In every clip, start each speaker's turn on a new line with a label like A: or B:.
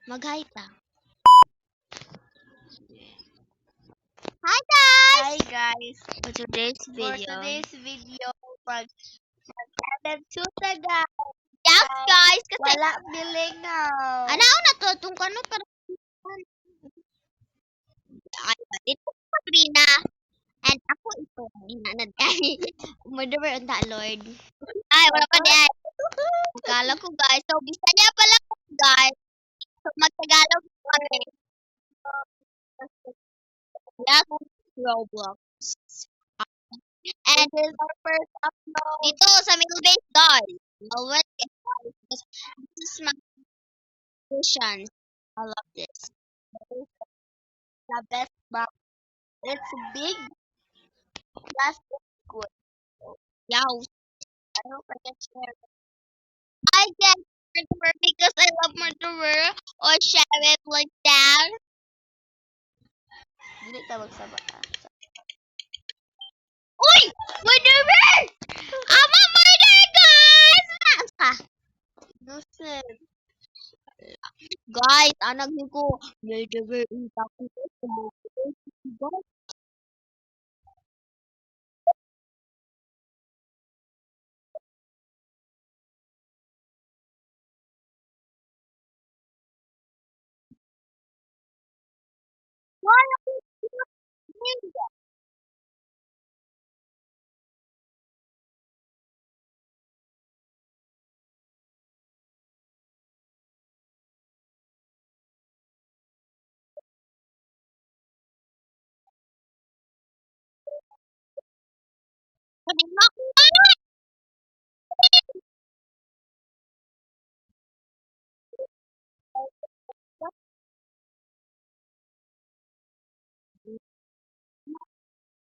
A: Mag-hi pa. Hi guys!
B: Hi guys!
A: For today's
B: For
A: video.
B: today's video, mag-edit susa guys!
A: Yes guys! Kasi
B: Wala bilingaw!
A: ana na to itong kano para ay ito Sabrina. And ako ito. Hinanad ay. Murderer on that Lord. Ay, wala pa di ay. Akala ko guys. So, Bisaya pala ko guys. So, mag-Tagalog kami. Yeah, Roblox. And
B: This is our first upload!
A: dito sa middle base guys. Always get guys. This is my vision. I love this.
B: The best box. It's big. That's good.
A: Yeah,
B: I hope I can share it.
A: I get murderer because I love murderer or sheriff like that.
B: Dili tawag sa bata.
A: Uy! Murderer! Ama murder guys! Nasa?
B: Listen.
A: Guys, anak niyo ko. Murderer ang takot. Why are you doing that? Sabi mo ako ano?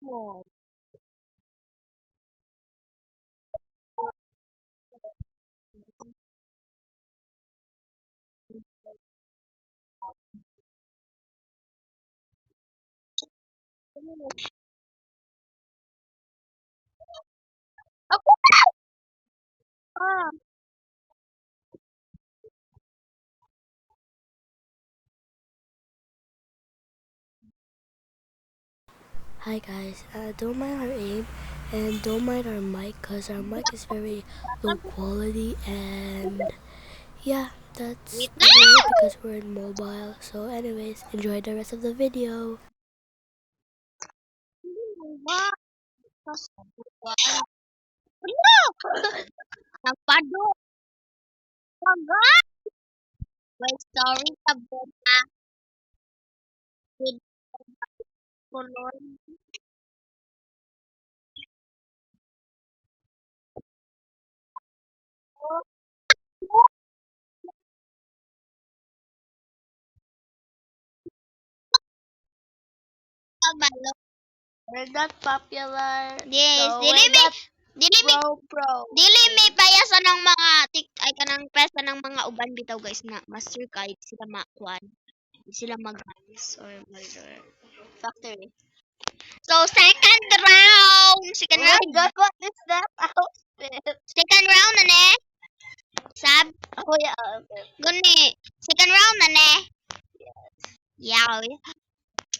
A: Oh. Ako na! Ah.
C: Hi guys, don't mind our aim and don't mind our mic because our mic is very low quality and yeah, that's
A: Wait
C: it because we're in mobile. So anyways, enjoy the rest of the video.
A: Wow. Ano? Nagpado. Agad. Wait, sorry sa buta. With color. Kabalo.
B: We're not popular.
A: Yes,
B: So
A: dili
B: we're
A: may
B: not
A: dili may
B: pro.
A: dili may payasan ng mga ay kanang pesa ng mga uban bitaw guys na master kahit sila makuan. Sila mag-guns or murder.
B: Factory.
A: So second round, second
B: Oh my
A: round,
B: god, what is that outfit?
A: second round na ne. Sab,
B: Oh yeah, outfit.
A: guni. Second round na ne. Yaw.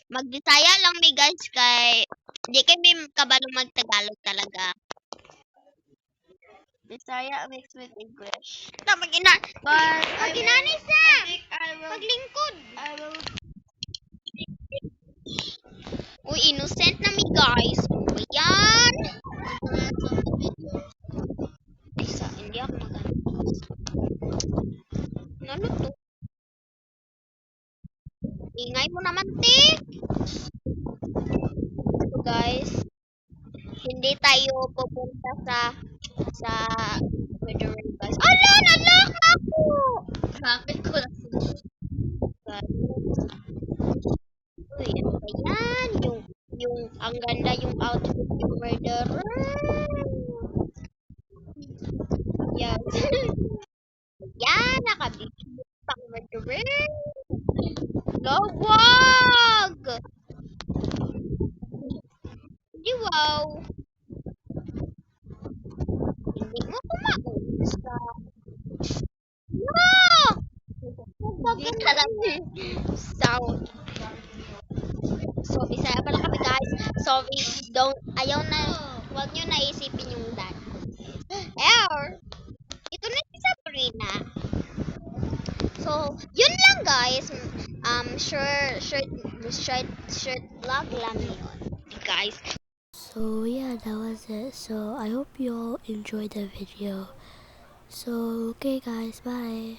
A: Magbisaya lang mi guys kay di kami kabalo magtagalog talaga.
B: Bisaya mixed with English.
A: Tapos ina,
B: But
A: pag inani sa
B: I think I will
A: paglingkod.
B: I will
A: Uy, innocent na mi guys. Ano ba yan? Isa, hindi ako mag-anos. Ano to? Ingay mo naman, te. So guys, hindi tayo pupunta sa murderer guys. Ala, nalak ako!
B: Bakit ko lang
A: Guys. Uy, ano ba yan? Ang ganda yung outfit yung murderer. Yan. Yan, nakabikini pang murderer. No, wag! Hindi, wow. Hindi mo kumausap. No! Huwag ka Yun talaga sound. So, Bisaya pala kami guys. Sorry, ayaw na, huwag nyo naisipin yung dad. Ito na si Sabrina. So, yun lang guys. Short vlog lang yun. Guys.
C: So yeah, that was it. So I hope you all enjoyed the video. So okay guys, bye.